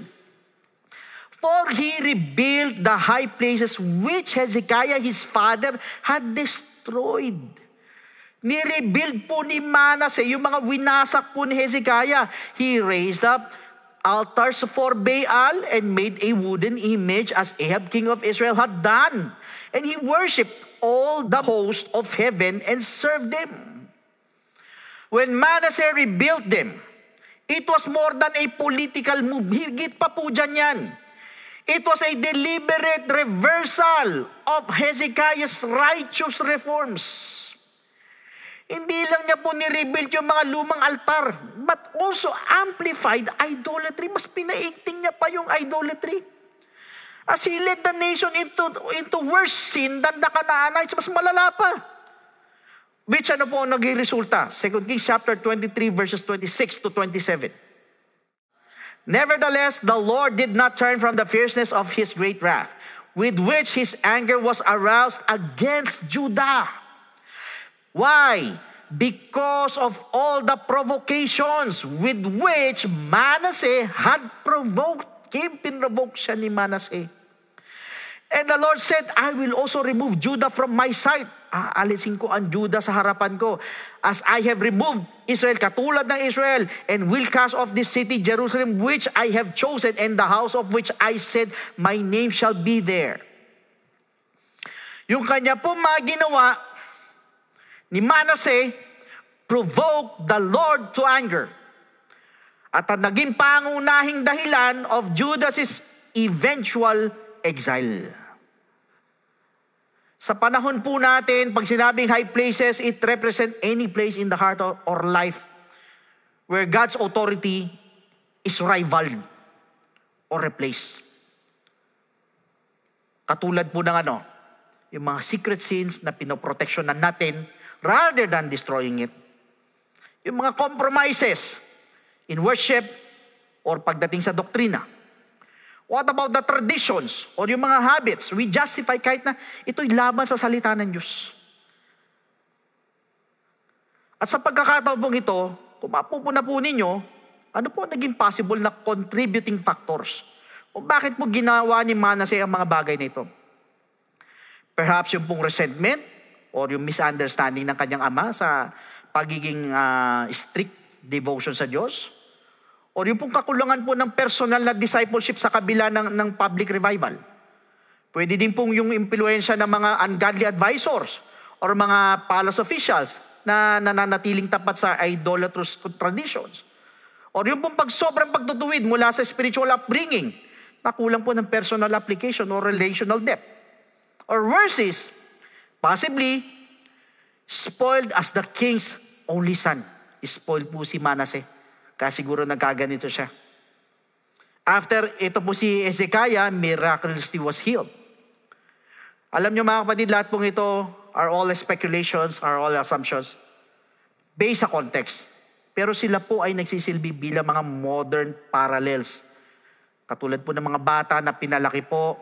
S3: for he rebuilt the high places which Hezekiah his father had destroyed. Nirebuild po ni Manasseh yung mga winasak po ni Hezekiah. He raised up altars for Baal and made a wooden image as Ahab king of Israel had done. And he worshipped all the host of heaven and served them. When Manasseh rebuilt them, it was more than a political move. Higit pa po dyan yan. It was a deliberate reversal of Hezekiah's righteous reforms. Hindi lang niya po ni-rebuild yung mga lumang altar, but also amplified idolatry. Mas pinaigting niya pa yung idolatry. As he led the nation into worse sin than the Canaanites, mas malala pa. Which ano po ang naging resulta? 2 Kings chapter 23 verses 26 to 27. Nevertheless, the Lord did not turn from the fierceness of his great wrath, with which his anger was aroused against Judah. Why? Because of all the provocations with which Manasseh had provoked him. Pinrovoked siya ni Manasseh. And the Lord said, I will also remove Judah from my sight. Aalisin ko ang Judah sa harapan ko. As I have removed Israel, katulad ng Israel, and will cast off this city, Jerusalem, which I have chosen, and the house of which I said, my name shall be there. Yung kanya po mga ginawa ni Manasseh provoked the Lord to anger. At ang naging pangunahing dahilan of Judah's eventual exile. Sa panahon po natin, pag sinabing high places, it represents any place in the heart or life where God's authority is rivaled or replaced. Katulad po ng yung mga secret sins na pinoproteksyonan natin rather than destroying it. Yung mga compromises in worship or pagdating sa doktrina. What about the traditions or yung mga habits? We justify kahit na ito'y laban sa salita ng Diyos. At sa pagkakataon pong ito, kung mapupuna po ninyo, ano po naging possible na contributing factors? O bakit po ginawa ni Manasseh ang mga bagay na ito? Perhaps yung pong resentment or yung misunderstanding ng kanyang ama sa pagiging strict devotion sa Diyos? O yung pong kakulangan po ng personal na discipleship sa kabila ng public revival. Pwede din pong yung impluensya ng mga ungodly advisors or mga palace officials na nananatiling tapat sa idolatrous traditions. O yung pong sobrang pagtutuwid mula sa spiritual upbringing na kulang po ng personal application or relational depth. Or worse is, possibly, spoiled as the king's only son. Spoiled po si Manasseh. Kaya siguro nagkaganito siya. After ito po si Hezekiah, miraculously was healed. Alam niyo mga kapatid, lahat pong ito are all speculations, are all assumptions based sa context. Pero sila po ay nagsisilbi bilang mga modern parallels. Katulad po ng mga bata na pinalaki po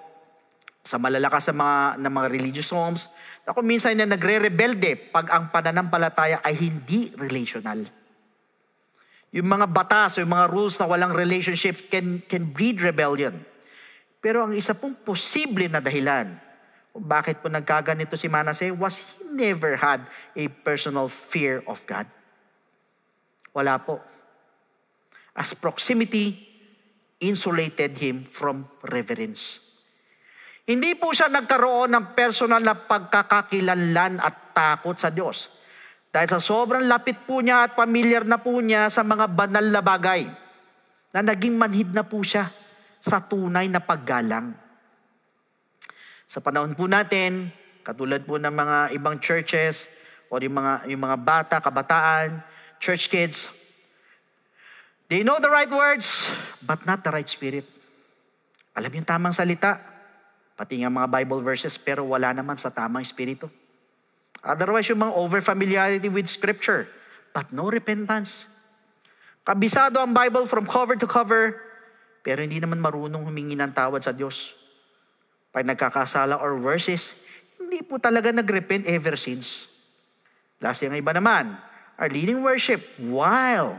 S3: sa malalakas ng mga religious homes, na kung minsan na nagre-rebelde pag ang pananampalataya ay hindi relational. Yung mga batas o yung mga rules na walang relationship can breed rebellion. Pero ang isa pong posible na dahilan kung bakit po nagkaganito si Manasseh was he never had a personal fear of God. Wala po. As proximity insulated him from reverence. Hindi po siya nagkaroon ng personal na pagkakakilanlan at takot sa Diyos. Dahil sa sobrang lapit po niya at pamilyar na po niya sa mga banal na bagay, na naging manhid na po siya sa tunay na paggalang. Sa panahon po natin, katulad po ng mga ibang churches o yung mga bata, kabataan, church kids, they know the right words, but not the right spirit. Alam yung tamang salita, pati nga mga Bible verses, pero wala naman sa tamang espiritu. Otherwise, yung mga over-familiarity with Scripture, but no repentance. Kabisado ang Bible from cover to cover, pero hindi naman marunong humingi ng tawad sa Diyos. Pag nagkakasala or verses, hindi po talaga nag-repent ever since. Last yung iba naman, are leading worship while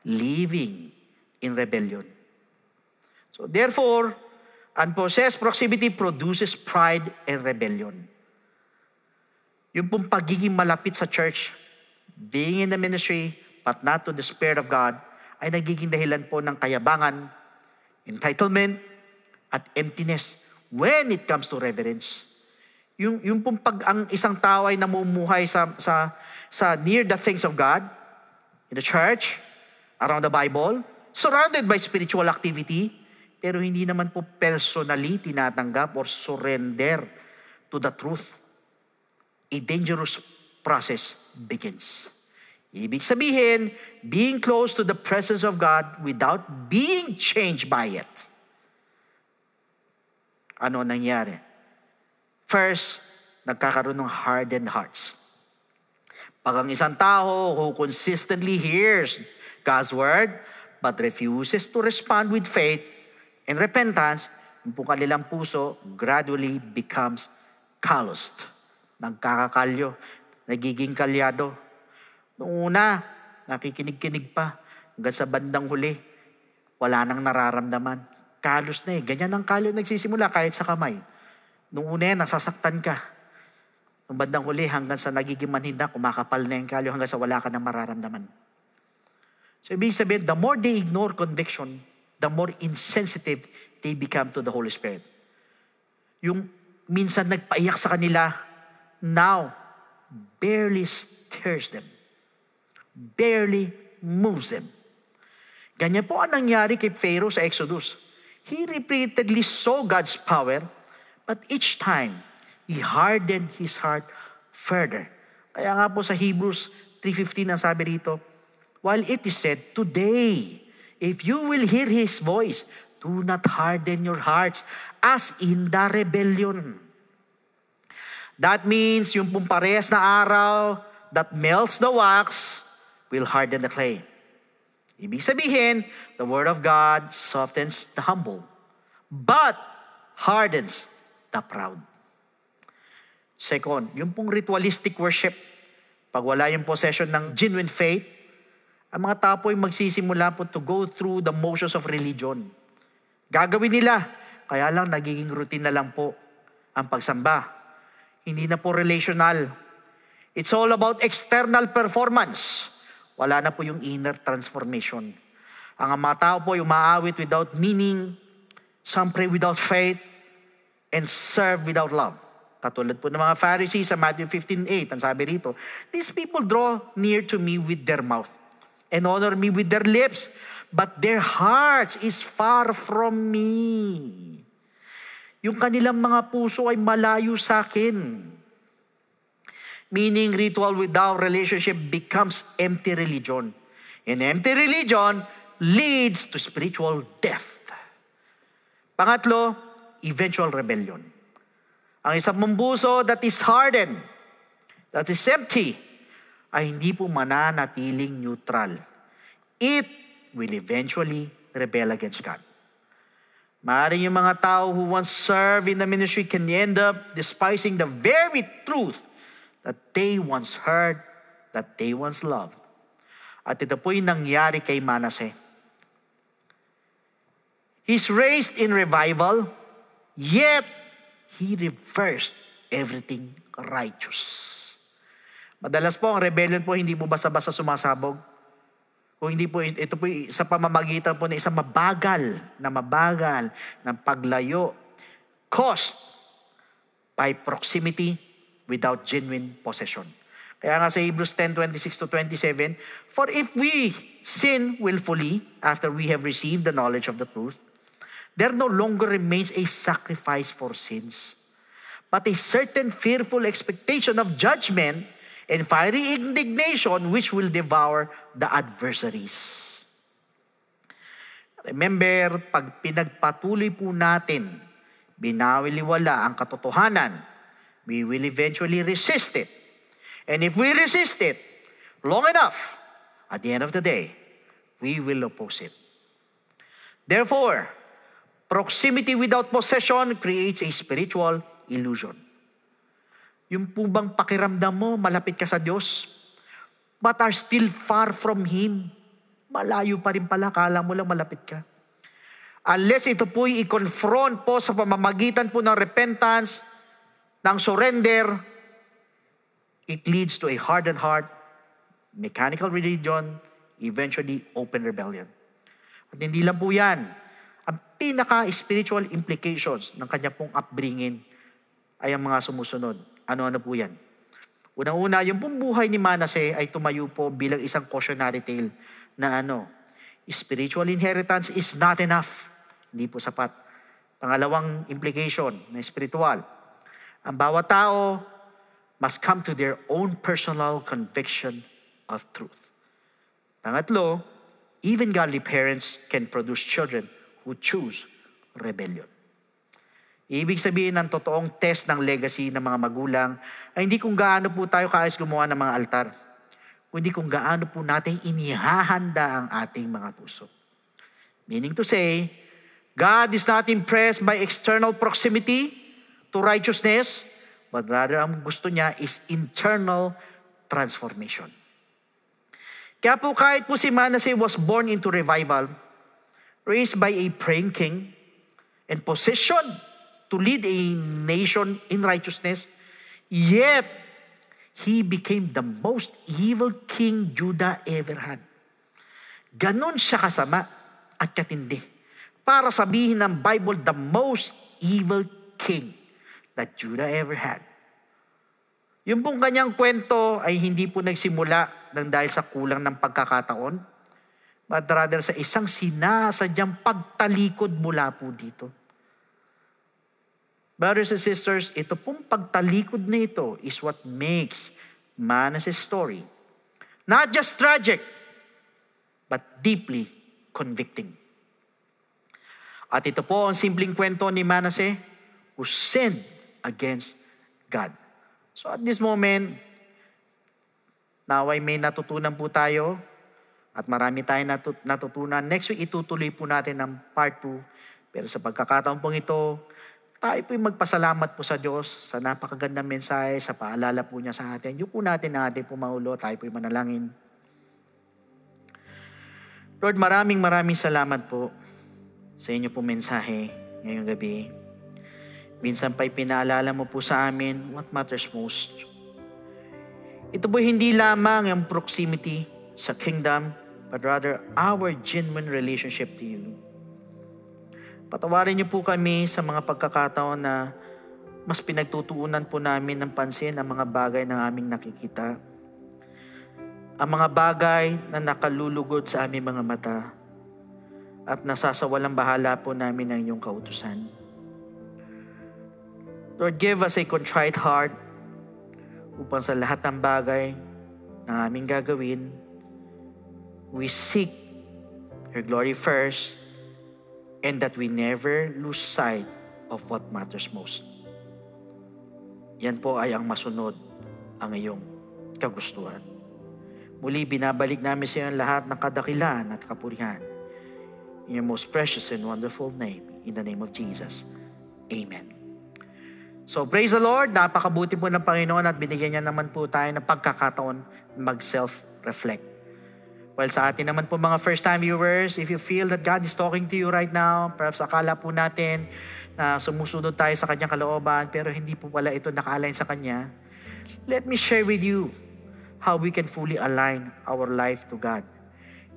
S3: living in rebellion. So therefore, unpossessed proximity produces pride and rebellion. Yung pong pagiging malapit sa church, being in the ministry, but not to the Spirit of God, ay nagiging dahilan po ng kayabangan, entitlement, at emptiness when it comes to reverence. Yung pong pag ang isang tao ay namumuhay sa near the things of God, in the church, around the Bible, surrounded by spiritual activity, pero hindi naman po personally tinatanggap or surrender to the truth. A dangerous process begins. Ibig sabihin, being close to the presence of God without being changed by it. Ano nangyari? First, nagkakaroon ng hardened hearts. Pag ang isang tao who consistently hears God's word but refuses to respond with faith and repentance, yung po kanilang puso gradually becomes calloused. Nagkakakalyo, nagiging kalyado. Noong una, nakikinig-kinig pa. Hanggang sa bandang huli, wala nang nararamdaman. Kalos na eh. Ganyan ang kalyo nagsisimula kahit sa kamay. Noong una, nasasaktan ka. Noong bandang huli, hanggang sa nagiging manhinda, kumakapal na yung kalyo hanggang sa wala ka nang mararamdaman. So, ibig sabihin, the more they ignore conviction, the more insensitive they become to the Holy Spirit. Yung minsan nagpaiyak sa kanila, now, barely stirs them. Barely moves them. Ganyan po ang nangyari kay Pharaoh sa Exodus. He repeatedly saw God's power, but each time, he hardened his heart further. Kaya nga po sa Hebrews 3:15 ang sabi rito, while it is said, today, if you will hear His voice, do not harden your hearts as in the rebellion. That means yung pong parehas na araw that melts the wax will harden the clay. Ibig sabihin, the Word of God softens the humble, but hardens the proud. Second, yung pong ritualistic worship, pag wala yung possession ng genuine faith, ang mga tao ay magsisimula po to go through the motions of religion. Gagawin nila, kaya lang nagiging routine na lang po ang pagsamba. Hindi na po relational. It's all about external performance. Wala na po yung inner transformation. Ang mga tao po yung umaawit without meaning, some pray without faith, and serve without love. Katulad po ng mga Pharisees sa Matthew 15:8, ang sabi rito, these people draw near to me with their mouth and honor me with their lips, but their hearts is far from me. Yung kanilang mga puso ay malayo sa akin. Meaning, ritual without relationship becomes empty religion. And empty religion leads to spiritual death. Pangatlo, eventual rebellion. Ang isang puso that is hardened, that is empty, ay hindi po mananatiling neutral. It will eventually rebel against God. Maaaring yung mga tao who once served in the ministry can end up despising the very truth that they once heard, that they once loved. At ito po yung nangyari kay Manasseh. He's raised in revival, yet he reversed everything righteous. Madalas po, ang rebellion po, hindi po basta-basta sumasabog. O hindi po, ito po sa pamamagitan po ng isang mabagal ng paglayo caused by proximity without genuine possession. Kaya nga sa Hebrews 10:26-27, for if we sin willfully after we have received the knowledge of the truth, there no longer remains a sacrifice for sins, but a certain fearful expectation of judgment and fiery indignation which will devour the adversaries. Remember, pag pinagpatuloy po natin, binawiliwala ang katotohanan, we will eventually resist it. And if we resist it long enough, at the end of the day, we will oppose it. Therefore, proximity without possession creates a spiritual illusion. Yung po bang pakiramdam mo, malapit ka sa Diyos, but are still far from Him. Malayo pa rin pala, kala mo lang malapit ka. Unless ito po'y i-confront po sa pamamagitan po ng repentance, ng surrender, it leads to a hardened heart, mechanical religion, eventually open rebellion. At hindi lang po yan. Ang pinaka-spiritual implications ng kanya pong upbringing ay ang mga sumusunod. Ano-ano po yan? Unang-una, yung pong buhay ni Manasseh ay tumayo po bilang isang cautionary tale na spiritual inheritance is not enough. Hindi po sapat. Pangalawang implication na spiritual, ang bawat tao must come to their own personal conviction of truth. Pangatlo, even godly parents can produce children who choose rebellion. Ibig sabihin ng totoong test ng legacy ng mga magulang ay hindi kung gaano po tayo kaayos gumawa ng mga altar, kundi kung gaano po natin inihahanda ang ating mga puso. Meaning to say, God is not impressed by external proximity to righteousness, but rather ang gusto niya is internal transformation. Kaya po kahit po si Manasseh was born into revival, raised by a praying king, and positioned to lead a nation in righteousness, yet he became the most evil king Judah ever had. Ganon siya kasama at katindi. Para sabihin ng Bible, the most evil king that Judah ever had. Yung pong kanyang kwento ay hindi po nagsimula ng dahil sa kulang ng pagkakataon, but rather sa isang sinasadyang pagtalikod mula po dito. Brothers and sisters, ito pong pagtalikod na ito is what makes Manasseh's story not just tragic, but deeply convicting. At ito po ang simpleng kwento ni Manasseh who sinned against God. So at this moment, naway may natutunan po tayo at marami tayong natutunan. Next week, itutuloy po natin ang part 2. Pero sa pagkakataon pong ito, tayo po'y magpasalamat po sa Diyos sa napakagandang mensahe, sa paalala po niya sa atin. Yuko natin na ating pumaulo, tayo po'y manalangin. Lord, maraming salamat po sa inyo pong mensahe ngayong gabi. Minsan pa'y pinaalala mo po sa amin what matters most. Ito po hindi lamang ang proximity sa kingdom, but rather our genuine relationship to you. Patawarin niyo po kami sa mga pagkakataon na mas pinagtutuunan po namin ng pansin ang mga bagay na aming nakikita. Ang mga bagay na nakalulugod sa aming mga mata at nasasawalang bahala po namin ang iyong kautusan. Lord, give us a contrite heart upang sa lahat ng bagay na aming gagawin, we seek your glory first and that we never lose sight of what matters most. Yan po ay ang masunod ang iyong kagustuhan. Muli, binabalik namin sa iyo ang lahat ng kadakilan at kapurihan. In your most precious and wonderful name, in the name of Jesus. Amen. So praise the Lord, napakabuti po ng Panginoon at binigyan niya naman po tayo ng pagkakataon mag-self-reflect. Well, sa atin naman po mga first-time viewers, if you feel that God is talking to you right now, perhaps akala po natin na sumusunod tayo sa kanyang kalooban, pero hindi po pala ito naka-align sa kanya, let me share with you how we can fully align our life to God.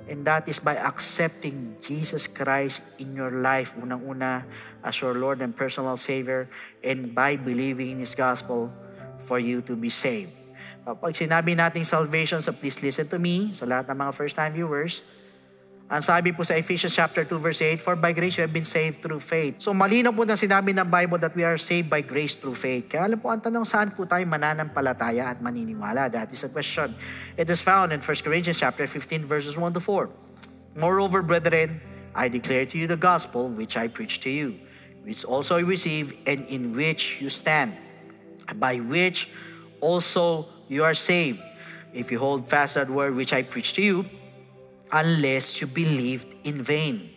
S3: And that is by accepting Jesus Christ in your life, unang-una, as your Lord and personal Savior, and by believing in His gospel for you to be saved. Pag sinabi nating salvation, so please listen to me, sa lahat ng mga first-time viewers. Ang sabi po sa Ephesians chapter 2 verse 8, for by grace you have been saved through faith. So malinaw po na sinabi ng Bible that we are saved by grace through faith. Kaya alam po ang tanong, saan po tayo mananampalataya at maniniwala? That is a question. It is found in 1 Corinthians chapter 15 verses 1 to 4. Moreover, brethren, I declare to you the gospel which I preached to you, which also you received and in which you stand, by which also you are saved, if you hold fast that word which I preached to you, unless you believed in vain.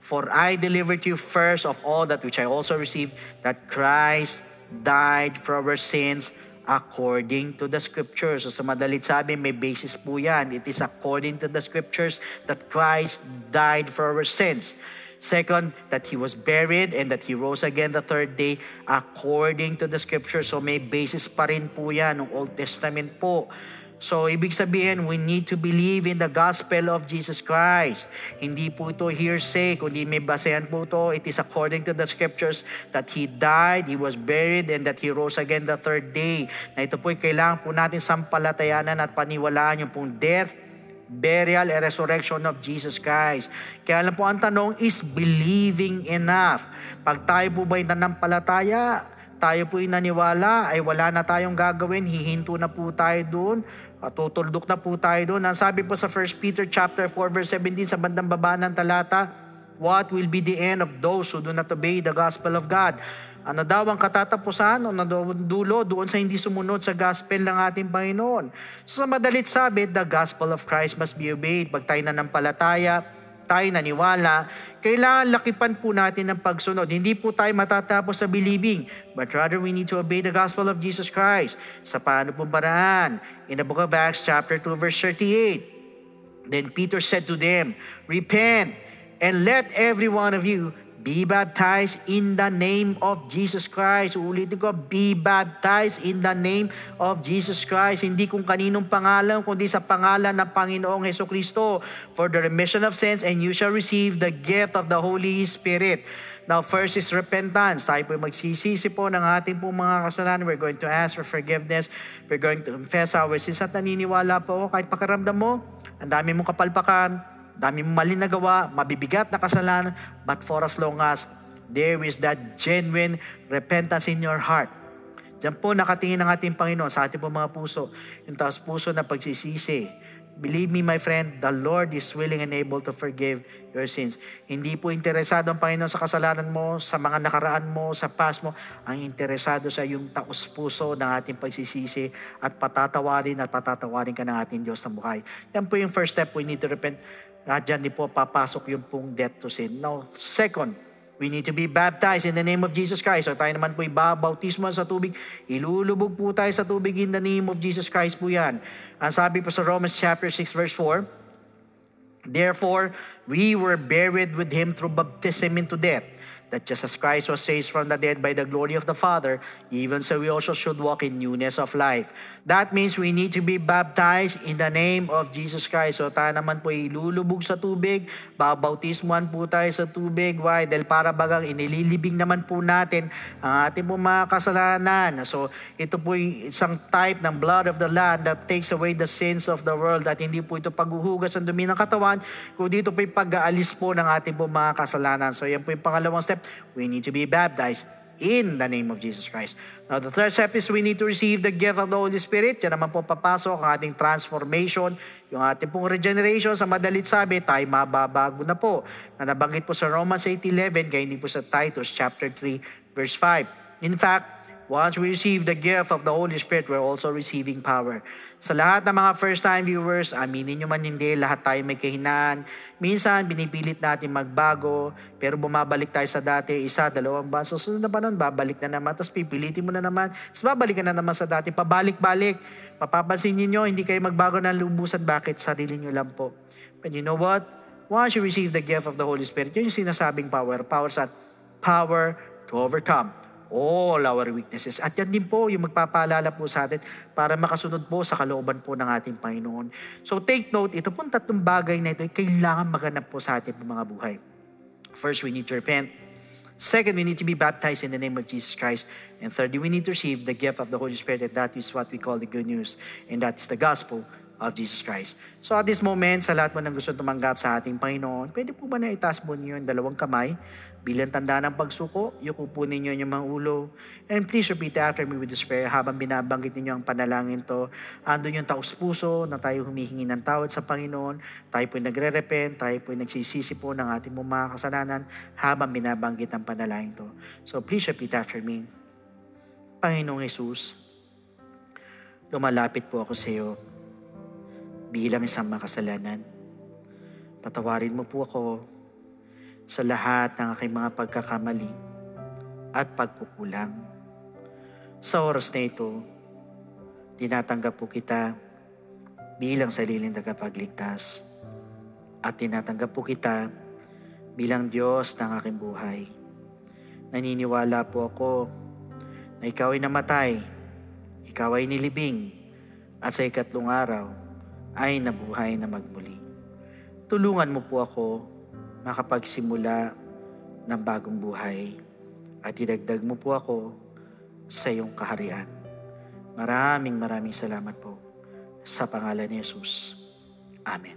S3: For I delivered to you first of all that which I also received, that Christ died for our sins according to the Scriptures. So sa madalit sabi, may basis po yan. It is according to the Scriptures that Christ died for our sins. Second, that He was buried and that He rose again the third day according to the Scriptures. So may basis pa rin po yan ng Old Testament po. So, ibig sabihin, we need to believe in the gospel of Jesus Christ. Hindi po ito hearsay, kundi may basehan po ito. It is according to the scriptures that He died, He was buried, and that He rose again the third day. Na ito po'y kailangan po natin sampalatayanan at paniwalaan yung pong death, burial, and resurrection of Jesus Christ. Kaya lang po ang tanong, is believing enough? Pag tayo po ba'y nanampalataya, tayo po'y naniwala, ay wala na tayong gagawin, hihinto na po tayo doon, tutuldok na po tayo doon. Ang sabi po sa 1 Peter chapter 4 verse 17 sa bandang baba ng talata, what will be the end of those who do not obey the gospel of God? Ano daw ang katatapusan o dulo doon sa hindi sumunod sa gospel ng ating Panginoon? So sa madalit sabi, the gospel of Christ must be obeyed. Pag tayo nanampalataya, tayo naniwala, kailangan lakipan po natin ng pagsunod. Hindi po tayo matatapos sa believing, but rather we need to obey the gospel of Jesus Christ. Sa paano pong paraan? In the book of Acts chapter 2 verse 38, then Peter said to them, repent and let every one of you be baptized in the name of Jesus Christ. Ulitin ko, be baptized in the name of Jesus Christ. Hindi kung kaninong pangalan, kundi sa pangalan ng Panginoong Jesucristo, for the remission of sins, and you shall receive the gift of the Holy Spirit. Now, first is repentance. Tayo po magsisisi po ng ating po mga kasalanan. We're going to ask for forgiveness. We're going to confess our sins. At naniniwala po, kahit pakiramdam mo, ang dami mong kapalpakan, dami mong mali na gawa, mabibigat na kasalanan, but for as long as there is that genuine repentance in your heart, diyan po nakatingin ang ating Panginoon sa ating po mga puso, yung taos puso na pagsisisi. Believe me, my friend, the Lord is willing and able to forgive your sins. Hindi po interesado ang Panginoon sa kasalanan mo, sa mga nakaraan mo, sa past mo. Ang interesado sa yung taos puso ng ating pagsisisi at patatawarin ka ng ating Diyos na buhay. Yan po yung first step, we need to repent. Diyan din po papasok yung pong death to sin. Now, second, we need to be baptized in the name of Jesus Christ. So tayo naman po ibabautismo sa tubig. Ilulubog po tayo sa tubig in the name of Jesus Christ po yan. Ang sabi po sa Romans chapter 6 verse 4, therefore, we were buried with Him through baptism into death, that just as Christ was raised from the dead by the glory of the Father, even so we also should walk in newness of life. That means we need to be baptized in the name of Jesus Christ. So tayo naman po ilulubog sa tubig, babautismuhan po tayo sa tubig. Why? Dahil para bagang inililibing naman po natin ang ating po mga kasalanan. So ito po isang type ng blood of the Lamb that takes away the sins of the world, at hindi po ito paghuhugas ng dumi ng katawan, kundi ito po yung pag-aalis po ng ating po mga kasalanan. So yan po yung pangalawang step. We need to be baptized in the name of Jesus Christ. Now, the third step is we need to receive the gift of the Holy Spirit. Yan naman po papasok ang ating transformation, yung ating pong regeneration. Sa madalit sabi, tayo mababago na po. Na nabanggit po sa Romans 8:11, kaya hindi po sa Titus chapter 3 verse 5. In fact, once we receive the gift of the Holy Spirit, we're also receiving power. Sa lahat ng mga first-time viewers, aminin nyo man hindi, lahat tayo may kahinaan. Minsan, binipilit natin magbago, pero bumabalik tayo sa dati, 1, 2 buwan. Susunod na pa nun, babalik na naman, tapos pipilitin mo na naman, tapos babalik ka na naman sa dati, pabalik-balik. Mapapansin niyo, hindi kayo magbago ng lubusan. Bakit? Sarili nyo lang po. But you know what? Once you receive the gift of the Holy Spirit, yun yung sinasabing power. Power to overcome all our weaknesses. At yan din po yung magpapaalala po sa atin para makasunod po sa kalooban po ng ating Panginoon. So take note, ito pong tatlong bagay na ito ay kailangan maganap po sa ating mga buhay. First, we need to repent. Second, we need to be baptized in the name of Jesus Christ. And thirdly, we need to receive the gift of the Holy Spirit, and that is what we call the good news. And that is the gospel of Jesus Christ. So at this moment, sa lahat mo nang gusto tumanggap sa ating Panginoon, pwede po ba na itaas mo niyo yung dalawang kamay bilang tanda ng pagsuko? Yuko po ninyo yung mga ulo. And please repeat after me with this prayer habang binabanggit ninyo ang panalangin to. Andun yung taos puso na tayo humihingi ng tawad sa Panginoon. Tayo po'y nagre-repent, tayo po'y nagsisisi po ng ating mga kasalanan habang binabanggit ang panalangin to. So please repeat after me. Panginoong Jesus, lumalapit po ako sa iyo bilang isang makasalanan. Patawarin mo po ako sa lahat ng aking mga pagkakamali at pagkukulang. Sa oras na ito, tinatanggap po kita bilang sariling tagapagligtas at tinatanggap po kita bilang Diyos ng aking buhay. Naniniwala po ako na ikaw ay namatay, ikaw ay nilibing, at sa ikatlong araw ay nabuhay na magmuli. Tulungan mo po ako makapagsimula ng bagong buhay at idagdag mo po ako sa iyong kaharian. Maraming salamat po sa pangalan ni Jesus. Amen.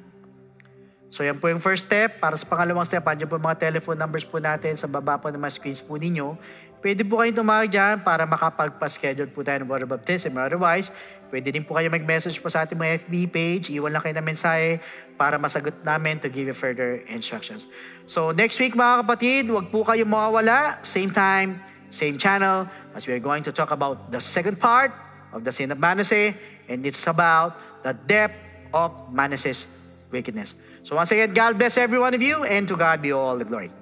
S3: So yan po yung first step. Para sa pangalawang step, andyan po mga telephone numbers po natin sa baba po ng mga screens po ninyo. Pwede po kayong tumawag dyan para makapagpa-schedule po tayo ng water baptism. Otherwise, pwede din po kayo mag-message po sa ating mga FB page. Iwan lang kayo ng mensahe para masagot namin to give you further instructions. So next week mga kapatid, huwag po kayo mawawala. Same time, same channel, as we are going to talk about the second part of the sin of Manasseh, and it's about the depth of Manasseh's wickedness. So once again, God bless every one of you, and to God be all the glory.